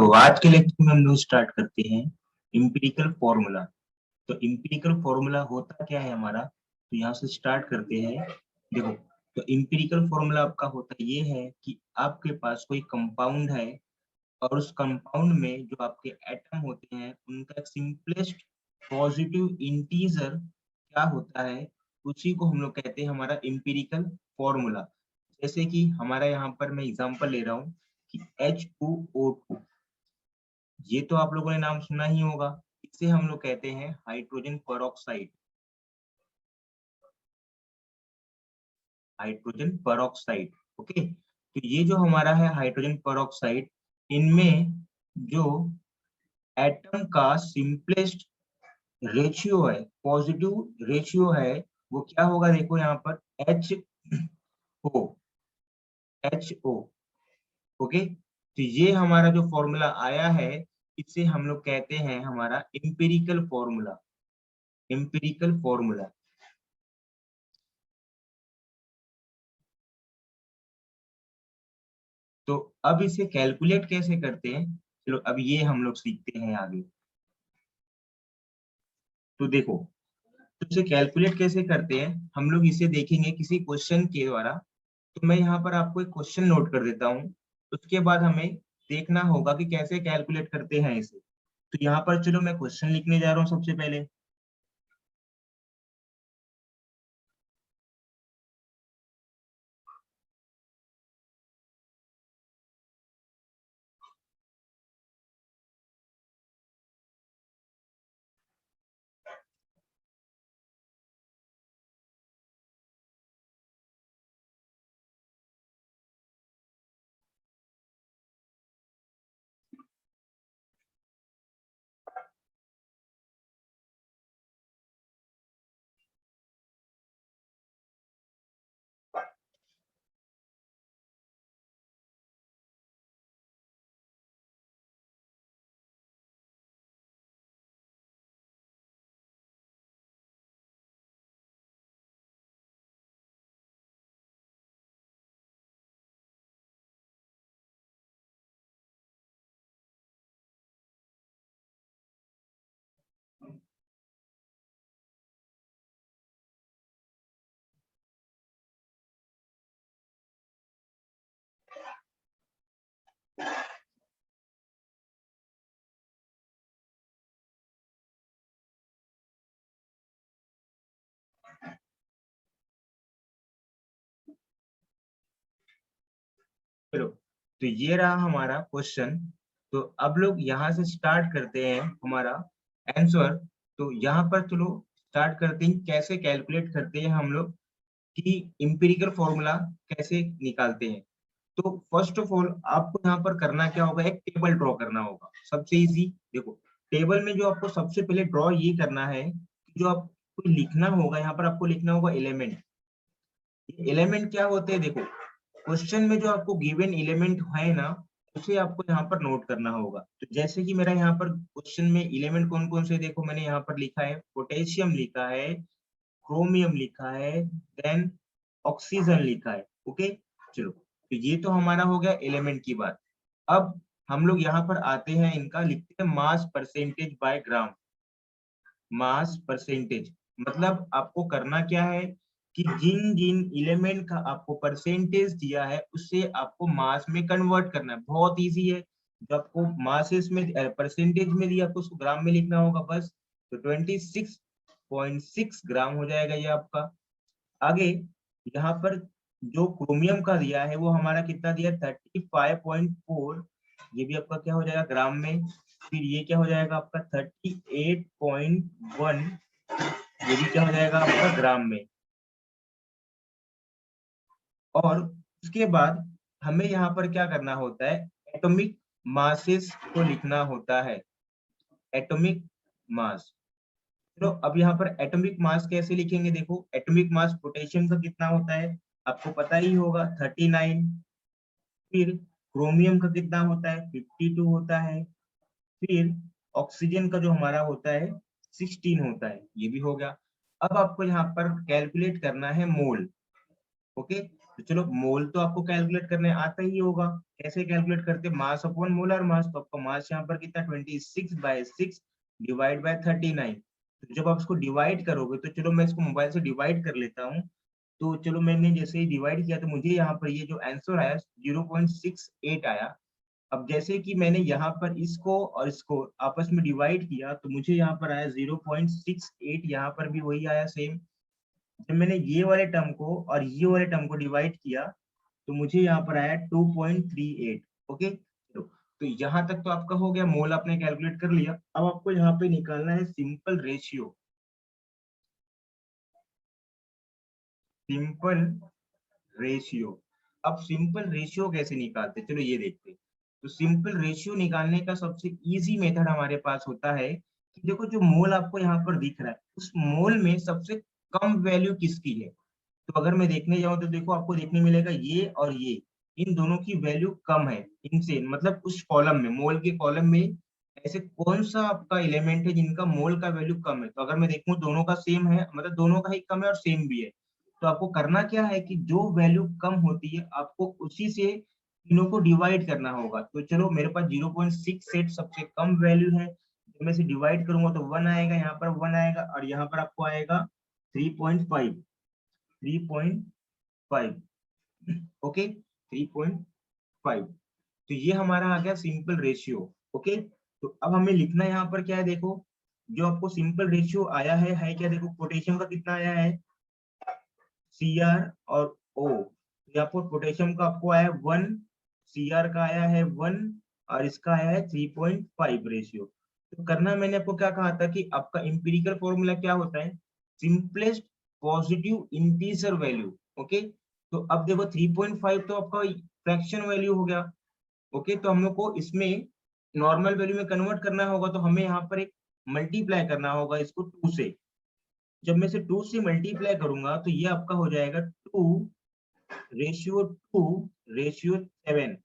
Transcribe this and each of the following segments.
तो आज के लेक्चर में हम लोग स्टार्ट करते हैं इम्पिरिकल फॉर्मूला। तो इम्पिरिकल फॉर्मूला होता क्या है हमारा, तो यहाँ से स्टार्ट करते हैं। देखो, तो इम्पिरिकल फॉर्मूला आपका होता ये है कि आपके पास कोई कंपाउंड है और उस कंपाउंड में जो आपके एटम होते हैं उनका एक सिंपलेस्ट पॉजिटिव इंटीजर क्या होता है, उसी को हम लोग कहते हैं हमारा इम्पिरिकल फॉर्मूला। जैसे कि हमारा यहाँ पर मैं एग्जांपल ले रहा हूँ कि H2O2, ये तो आप लोगों ने नाम सुना ही होगा। इसे हम लोग कहते हैं hydrogen peroxide. Hydrogen peroxide, okay. तो ये जो हमारा है हाइड्रोजन पेरोक्साइड, इनमें जो एटम का सिंपलेस्ट रेशियो है, पॉजिटिव रेशियो है, वो क्या होगा, देखो यहाँ पर HO, HO, ओके। तो ये हमारा जो फॉर्मूला आया है, इसे हम लोग कहते हैं हमारा इम्पिरिकल फॉर्मूला। Empirical formula. तो अब इसे कैलकुलेट कैसे करते हैं, चलो अब ये हम लोग सीखते हैं आगे। तो देखो, तो इसे कैलकुलेट कैसे करते हैं हम लोग, इसे देखेंगे किसी क्वेश्चन के द्वारा। तो मैं यहाँ पर आपको एक क्वेश्चन नोट कर देता हूँ, उसके बाद हमें देखना होगा कि कैसे कैलकुलेट करते हैं इसे। तो यहाँ पर चलो मैं क्वेश्चन लिखने जा रहा हूँ सबसे पहले। चलो, तो ये रहा हमारा क्वेश्चन। तो अब लोग यहाँ से स्टार्ट करते हैं हमारा आंसर। तो यहाँ पर चलो स्टार्ट करते हैं कैसे कैलकुलेट करते हैं हम लोग, कि इम्पिरिकल फॉर्मूला कैसे निकालते हैं। तो फर्स्ट ऑफ ऑल आपको यहाँ पर करना क्या होगा, एक टेबल ड्रॉ करना होगा, सबसे इजी। देखो, टेबल में जो आपको सबसे पहले ड्रॉ ये करना है कि जो आपको लिखना होगा, यहाँ पर आपको लिखना होगा एलिमेंट। एलिमेंट क्या होते हैं, देखो क्वेश्चन में जो आपको गिवन एलिमेंट है ना, उसे आपको यहाँ पर नोट करना होगा। तो जैसे कि मेरा यहाँ पर क्वेश्चन में एलिमेंट कौन कौन से, देखो मैंने यहाँ पर लिखा है पोटेशियम लिखा है, क्रोमियम लिखा है, देन ऑक्सीजन लिखा है, ओके। चलो, तो ये तो हमारा हो गया एलिमेंट की बात। अब हम लोग यहाँ पर आते हैं, इनका लिखते हैं mass percentage by gram. Mass percentage मतलब आपको करना क्या है कि जिन जिन एलिमेंट का आपको परसेंटेज दिया है उससे आपको मास में कन्वर्ट करना है। बहुत इजी है, जो आपको मासेस में परसेंटेज में दिया आपको उसको ग्राम में लिखना होगा बस। तो 26.6 ग्राम हो जाएगा ये आपका। आगे यहाँ पर जो क्रोमियम का दिया है वो हमारा कितना दिया, 35.4, ये भी आपका क्या हो जाएगा ग्राम में। फिर ये क्या हो जाएगा आपका 38.1, ये भी क्या हो जाएगा आपका ग्राम में। और उसके बाद हमें यहाँ पर क्या करना होता है, एटॉमिक मासेस को लिखना होता है, एटॉमिक मास। चलो अब यहाँ पर एटॉमिक मास कैसे लिखेंगे, देखो एटॉमिक मास पोटेशियम का कितना होता है आपको पता ही होगा, 39। फिर क्रोमियम का कितना होता है, 52 होता है। फिर ऑक्सीजन का जो हमारा होता है 16 होता है, ये भी हो गया। अब आपको यहाँ पर कैलकुलेट करना है मोल, ओके। तो चलो मोल तो आपको कैलकुलेट करने आता ही होगा। कैसे कैलकुलेट करते, मास अपॉन मोलर मास। तो आपका मास यहाँ पर कितना 26/6 डिवाइड बाय 39। तो जब आप इसको डिवाइड करोगे, तो चलो मैं इसको मोबाइल से डिवाइड कर लेता हूँ। तो चलो मैंने जैसे ही डिवाइड किया तो मुझे यहाँ पर ये जो आंसर आया 0.68 आया। अब जैसे कि मैंने यहाँ पर इसको और इसको आपस में डिवाइड किया तो मुझे यहाँ पर आया 0.68, यहाँ पर भी वही आया सेम। जब मैंने ये वाले टर्म को और ये वाले टर्म को डिवाइड किया तो मुझे यहाँ पर आया 2.38। ओके, तो यहाँ तक तो आपका हो गया, मोल आपने कैलकुलेट कर लिया। अब आपको यहाँ पे निकालना है सिंपल रेशियो। Simple ratio. अब सिंपल रेशियो कैसे निकालते, चलो ये देखते हैं। तो सिंपल रेशियो निकालने का सबसे इजी मेथड हमारे पास होता है कि देखो जो मोल आपको यहाँ पर दिख रहा है, उस मोल में सबसे कम वैल्यू किसकी है। तो अगर मैं देखने जाऊं तो देखो आपको देखने मिलेगा ये और ये, इन दोनों की वैल्यू कम है इनसे, मतलब उस कॉलम में, मोल के कॉलम में ऐसे कौन सा आपका एलिमेंट है जिनका मोल का वैल्यू कम है। तो अगर मैं देखूं दोनों का सेम है, मतलब दोनों का ही कम है और सेम भी है, तो आपको करना क्या है कि जो वैल्यू कम होती है आपको उसी से तीनों को डिवाइड करना होगा। तो चलो मेरे पास 0.68 सबसे कम वैल्यू है, जब मैं इसे डिवाइड करूंगा तो 1 आएगा, यहाँ पर 1 आएगा और यहाँ पर आपको आएगा 3.5। 3.5, ओके, 3.5। तो ये हमारा आ गया सिंपल रेशियो। ओके, तो अब हमें लिखना यहाँ पर क्या है, देखो जो आपको सिंपल रेशियो आया है क्या, देखो पोटेशियम का कितना आया है Cr और O। यहाँ पर पोटेशियम का आपको आया है 1, Cr का आया है 1 और इसका आया है 3.5 रेशियो। तो करना मैंने आपको क्या कहा था कि आपका इंपिरिकल फॉर्मूला क्या होता है, simplest positive integer value. Okay, तो अब देखो 3.5 तो आपका फ्रैक्शन वैल्यू हो गया। ओके, तो हम लोग को इसमें नॉर्मल वैल्यू में कन्वर्ट करना होगा, तो हमें यहाँ पर एक मल्टीप्लाई करना होगा इसको 2 से। जब मैं इसे 2 से मल्टीप्लाई करूंगा तो ये आपका हो जाएगा 2/2/7।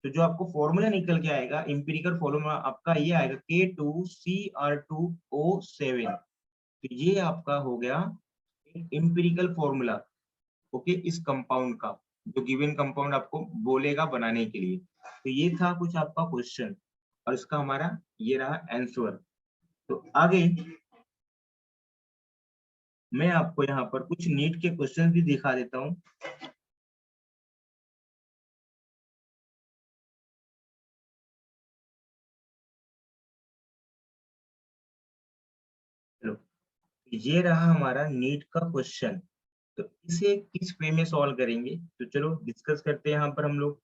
तो जो आपको फॉर्मूला निकल के आएगा, इंपिरिकल फॉर्मूला आपका ये आएगा K2Cr2O7। तो ये आपका हो गया इंपिरिकल फॉर्मूला, ओके, इस कंपाउंड का, जो गिवन कंपाउंड आपको बोलेगा बनाने के लिए। तो ये था कुछ आपका क्वेश्चन और इसका हमारा ये रहा आंसर। तो आगे मैं आपको यहाँ पर कुछ नीट के क्वेश्चन भी दिखा देता हूँ। चलो, ये रहा हमारा नीट का क्वेश्चन। तो इसे किस वे में सॉल्व करेंगे, तो चलो डिस्कस करते हैं यहाँ पर हम लोग।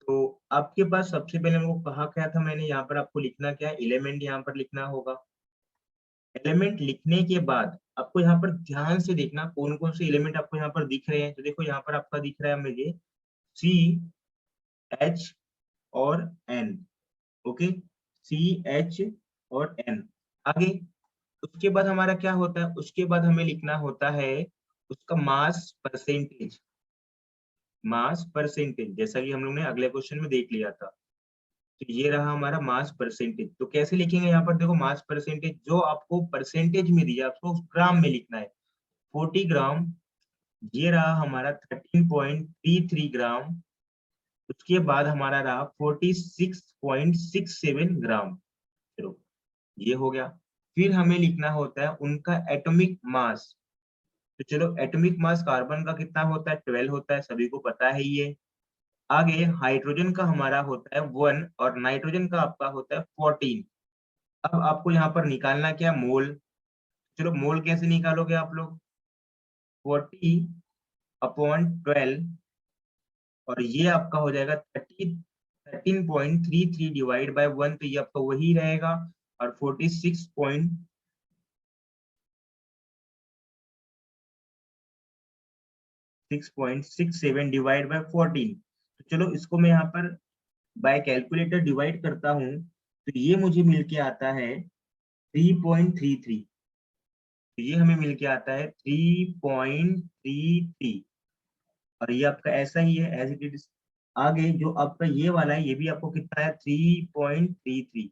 तो आपके पास सबसे पहले हमको कहा क्या था, मैंने यहाँ पर आपको लिखना क्या है, एलिमेंट यहाँ पर लिखना होगा। एलिमेंट लिखने के बाद आपको यहाँ पर ध्यान से देखना कौन कौन से एलिमेंट आपको यहाँ पर दिख रहे हैं। तो देखो यहाँ पर आपका दिख रहा है मुझे सी, एच और एन। ओके, सी, एच और एन। आगे उसके बाद हमारा क्या होता है, उसके बाद हमें लिखना होता है उसका मास परसेंटेज। मास परसेंटेज जैसा कि हम लोग ने अगले क्वेश्चन में देख लिया था। तो ये रहा हमारा मास परसेंटेज। तो कैसे लिखेंगे यहाँ पर, देखो मास परसेंटेज जो आपको परसेंटेज में दिया आपको ग्राम में लिखना है, 40 ग्राम। ये रहा हमारा 13.33 ग्राम। उसके बाद हमारा रहा 46.67 ग्राम। चलो ये हो गया। फिर हमें लिखना होता है उनका एटॉमिक मास। तो चलो एटॉमिक मास कार्बन का कितना होता है, 12 होता है, सभी को पता है ये। आगे हाइड्रोजन का हमारा होता है 1 और नाइट्रोजन का आपका होता है 14। अब आपको यहाँ पर निकालना क्या, मोल। चलो मोल कैसे निकालोगे आप लोग, 40/12 और ये आपका हो जाएगा 13.33 डिवाइड बाय 1, तो ये आपका वही रहेगा। और 46.67 डिवाइड बाय 14। तो चलो इसको मैं यहाँ पर बाय कैलकुलेटर डिवाइड करता हूँ, तो ये मुझे मिलके आता है 3.33। तो ये हमें मिलके आता है 3.33 और ये आपका ऐसा ही है एज इट इज। आगे जो आपका ये वाला है ये भी आपको कितना है 3.33।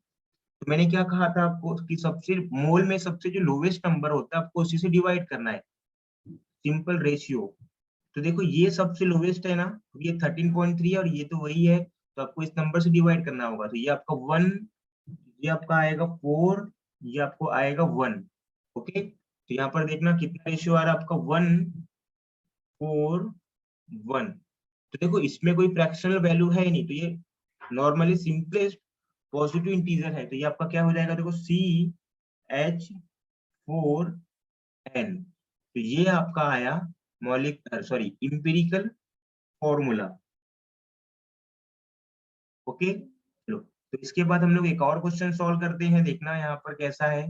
तो मैंने क्या कहा था आपको कि सबसे मोल में सबसे जो लोवेस्ट नंबर होता है आपको उसी से डिवाइड करना है, सिंपल रेशियो। तो देखो ये सबसे लोवेस्ट है ना, ये 13.3 और ये तो वही है, तो आपको इस नंबर से डिवाइड करना होगा। तो ये आपका 1, ये आपका आएगा 4, ये आपको आएगा 1। ओके, तो यहाँ पर देखना कितना रेशियो आ रहा है आपका, 1:4:1। तो देखो इसमें कोई फ्रैक्शनल वैल्यू है ही नहीं, तो ये नॉर्मली सिंपलेस्ट पॉजिटिव इंटीजर है। तो ये आपका क्या हो जाएगा, देखो CH4N। तो ये आपका आया मौलिक सॉरी इंपेरिकल फॉर्मूला। ओके चलो, तो इसके बाद हम लोग एक और क्वेश्चन सॉल्व करते हैं, देखना यहाँ पर कैसा है।